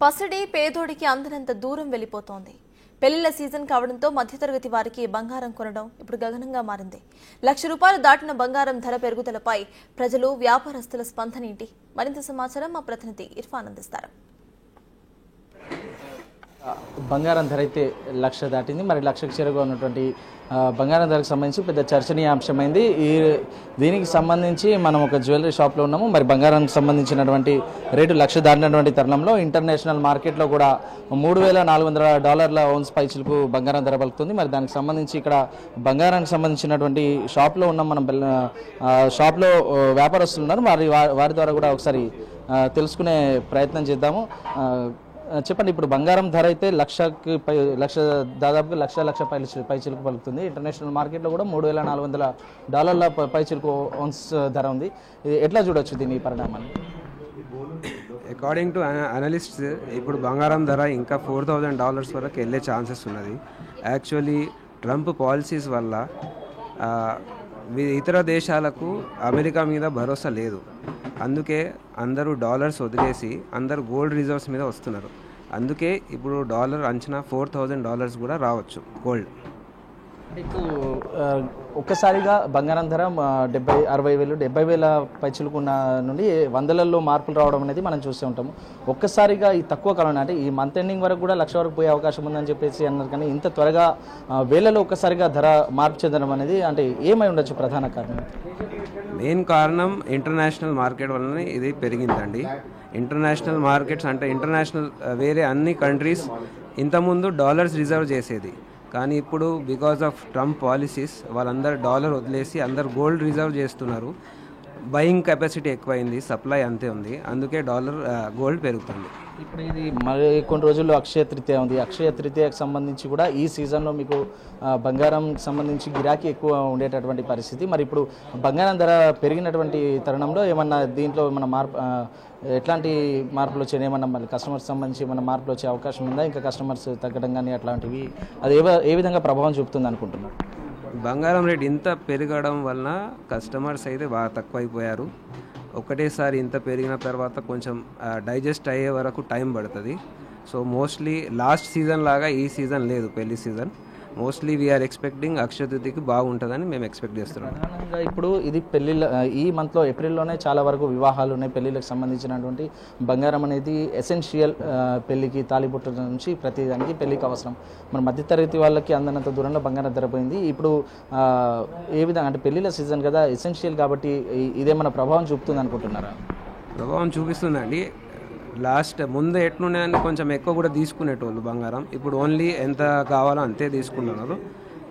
పసిడి పేదోడికి అందనంత దూరం వెళ్ళిపోతోంది. పెళ్లిళ్ల సీజన్ కావడంతో మధ్యతరగతి వారికి బంగారం కొనడం ఇప్పుడు గగనంగా మారింది. ₹1,00,000 దాటిన బంగారం ధర పెరుగుదలపై ప్రజలు, వ్యాపారస్తుల స్పందన ఏంటి? మరింత సమాచారం మా ప్రతినిధి ఇర్ఫాన్ అందిస్తారు. బంగారం ధర అయితే 1,00,000 దాటింది. మరి 1,00,000కు చేరుగా ఉన్నటువంటి బంగారం ధరకు సంబంధించి పెద్ద చర్చనీయాంశమైంది. దీనికి సంబంధించి మనం ఒక జ్యువెలరీ షాప్లో ఉన్నాము. మరి బంగారానికి సంబంధించినటువంటి రేటు 1,00,000 దాటినటువంటి తరుణంలో ఇంటర్నేషనల్ మార్కెట్లో కూడా $3,400 ఔన్స్ పైచిలకు బంగారం ధర పలుకుతుంది. మరి దానికి సంబంధించి ఇక్కడ బంగారానికి సంబంధించినటువంటి షాప్లో ఉన్నాం. మనం షాప్లో వ్యాపారస్తులు ఉన్నారు. వారి ద్వారా కూడా ఒకసారి తెలుసుకునే ప్రయత్నం చేద్దాము. చెప్పండి, ఇప్పుడు బంగారం ధర అయితే దాదాపుగా లక్ష పైచిలకు పలుకుతుంది. ఇంటర్నేషనల్ మార్కెట్లో కూడా $3,400 పైచిలకు ఔన్స్ ధర ఉంది. ఎట్లా చూడొచ్చు దీని పరిణామాన్ని? అకార్డింగ్ టు అనలిస్ట్స్ ఇప్పుడు బంగారం ధర ఇంకా $4,000 వరకు వెళ్ళే ఛాన్సెస్ ఉన్నది. యాక్చువల్లీ ట్రంప్ పాలసీస్ వల్ల ఇతర దేశాలకు అమెరికా మీద భరోసా లేదు. అందుకే అందరూ డాలర్స్ వదిలేసి అందరూ గోల్డ్ రిజర్వ్స్ మీద వస్తున్నారు. అందుకే ఇప్పుడు డాలర్ అంచనా $4,000 కూడా రావచ్చు గోల్డ్. ఇప్పుడు ఒక్కసారిగా బంగారం ధర 70,000 పైచిలుకున్న నుండి వందలలో మార్పులు రావడం అనేది మనం చూస్తూ ఉంటాము. ఒక్కసారిగా ఈ తక్కువ కాలంలో అంటే ఈ మంత్ ఎండింగ్ వరకు కూడా 1,00,000 వరకు పోయే అవకాశం ఉందని చెప్పేసి అన్నారు. కానీ ఇంత త్వరగా వేలలో ఒక్కసారిగా ధర మార్పు చెందడం అనేది అంటే ఏమై ఉండొచ్చు ప్రధాన కారణం? మెయిన్ కారణం ఇంటర్నేషనల్ మార్కెట్ వల్లనే ఇది పెరిగిందండి. ఇంటర్నేషనల్ మార్కెట్స్ అంటే ఇంటర్నేషనల్ వేరే అన్ని కంట్రీస్ ఇంతకుముందు డాలర్స్ రిజర్వ్ చేసేది. కానీ ఇప్పుడు బికాజ్ ఆఫ్ ట్రంప్ పాలసీస్ వాళ్ళందరూ డాలర్ వదిలేసి అందరు గోల్డ్ రిజర్వ్ చేస్తున్నారు. బయింగ్ కెపాసిటీ ఎక్కువైంది, సప్లై అంతే ఉంది. అందుకే గోల్డ్ పెరుగుతుంది. ఇప్పుడు ఇది మరి కొన్ని రోజుల్లో అక్షయ తృతీయ ఉంది. అక్షయ తృతీయకు సంబంధించి కూడా ఈ సీజన్లో మీకు బంగారం సంబంధించి గిరాకీ ఎక్కువ ఉండేటటువంటి పరిస్థితి. మరి ఇప్పుడు బంగారం ధర పెరిగినటువంటి తరుణంలో ఏమన్నా దీంట్లో ఏమన్నా ఎట్లాంటి మార్పులు వచ్చాయి? ఏమన్నా మళ్ళీ కస్టమర్స్ సంబంధించి ఏమన్నా మార్పులు వచ్చే అవకాశం ఉందా? ఇంకా కస్టమర్స్ తగ్గడం కానీ అట్లాంటివి అది ఏ విధంగా ప్రభావం చూపుతుంది అనుకుంటున్నారు? బంగారం రేట్ ఇంత పెరగడం వలన కస్టమర్స్ అయితే బాగా తక్కువైపోయారు. ఒకటేసారి ఇంత పెరిగిన తర్వాత కొంచెం డైజెస్ట్ అయ్యే వరకు టైం పడుతుంది. సో మోస్ట్లీ లాస్ట్ సీజన్ లాగా ఈ సీజన్ లేదు, పెళ్లి సీజన్. మోస్ట్లీ వీఆర్ ఎక్స్పెక్టింగ్ అక్షయ తృతీయకి బాగుంటుందని మేము ఎక్స్పెక్ట్ చేస్తున్నాం. ప్రధానంగా ఇప్పుడు ఇది పెళ్లిళ్ళ ఈ మంత్లో ఏప్రిల్లోనే చాలా వరకు వివాహాలు ఉన్నాయి. పెళ్లిళ్ళకి సంబంధించినటువంటి బంగారం అనేది ఎసెన్షియల్. పెళ్లికి తాళిబొట్టు నుంచి ప్రతి దానికి పెళ్లికి అవసరం. మన మధ్యతరగతి వాళ్ళకి అందనంత దూరంలో బంగారం ధర పోయింది. ఇప్పుడు ఏ విధంగా అంటే పెళ్లిళ్ళ సీజన్ కదా, ఎసెన్షియల్ కాబట్టి ఇదేమన్నా ప్రభావం చూపుతుంది అనుకుంటున్నారా? ప్రభావం చూపిస్తుందండి. ముందు ఎట్లున్నాయని కొంచెం ఎక్కువ కూడా తీసుకునేటోళ్ళు బంగారం. ఇప్పుడు ఓన్లీ ఎంత కావాలో అంతే తీసుకున్నారు.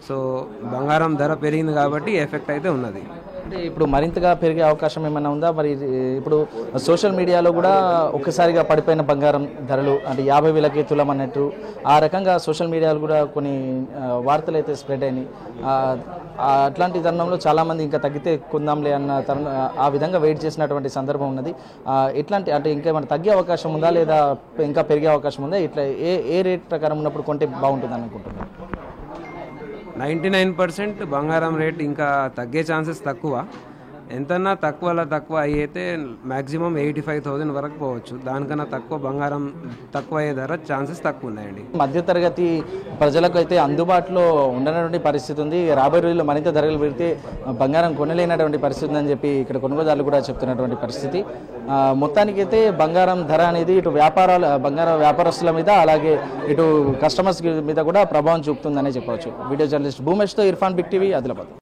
సో బంగారం ధర పెరిగింది కాబట్టి ఎఫెక్ట్ అయితే ఉన్నది. అంటే ఇప్పుడు మరింతగా పెరిగే అవకాశం ఏమైనా ఉందా? మరి ఇప్పుడు సోషల్ మీడియాలో కూడా ఒక్కసారిగా పడిపోయిన బంగారం ధరలు అంటే 50,000కి తులం అన్నట్టు ఆ రకంగా సోషల్ మీడియాలో కూడా కొన్ని వార్తలు అయితే స్ప్రెడ్ అయినాయి. అట్లాంటి తరుణంలో చాలామంది ఇంకా తగ్గితే కొందాంలే అన్న ఆ విధంగా వెయిట్ చేసినటువంటి సందర్భం ఉన్నది. ఎట్లాంటి అంటే ఇంకా ఏమైనా తగ్గే అవకాశం ఉందా లేదా ఇంకా పెరిగే అవకాశం ఉందా? ఇట్లా ఏ రేట్ ప్రకారం ఉన్నప్పుడు కొంటే బాగుంటుంది అనుకుంటున్నారు? 99% బంగారం రేట్ ఇంకా తగ్గే ఛాన్సెస్ తక్కువ. ఎంతన్నా తక్కువ అయితే మ్యాక్సిమం 85,000 వరకు పోవచ్చు. దానికన్నా తక్కువ బంగారం తక్కువ అయ్యే ధర ఛాన్సెస్ తక్కువ ఉన్నాయండి. మధ్యతరగతి ప్రజలకు అయితే అందుబాటులో ఉండనటువంటి పరిస్థితి ఉంది. రాబోయే రోజుల్లో మరింత ధరలు పెడితే బంగారం కొనలేనటువంటి పరిస్థితి ఉందని చెప్పి ఇక్కడ కొనుగోదారులు కూడా చెప్తున్నటువంటి పరిస్థితి. మొత్తానికైతే బంగారం ధర అనేది ఇటు బంగారం వ్యాపారస్తుల మీద అలాగే ఇటు కస్టమర్స్ మీద కూడా ప్రభావం చూపుతుందనే చెప్పవచ్చు. వీడియో జర్నలిస్ట్ భూమేష్తో ఇర్ఫాన్, బిగ్ టీవీ, ఆదిలాబాద్.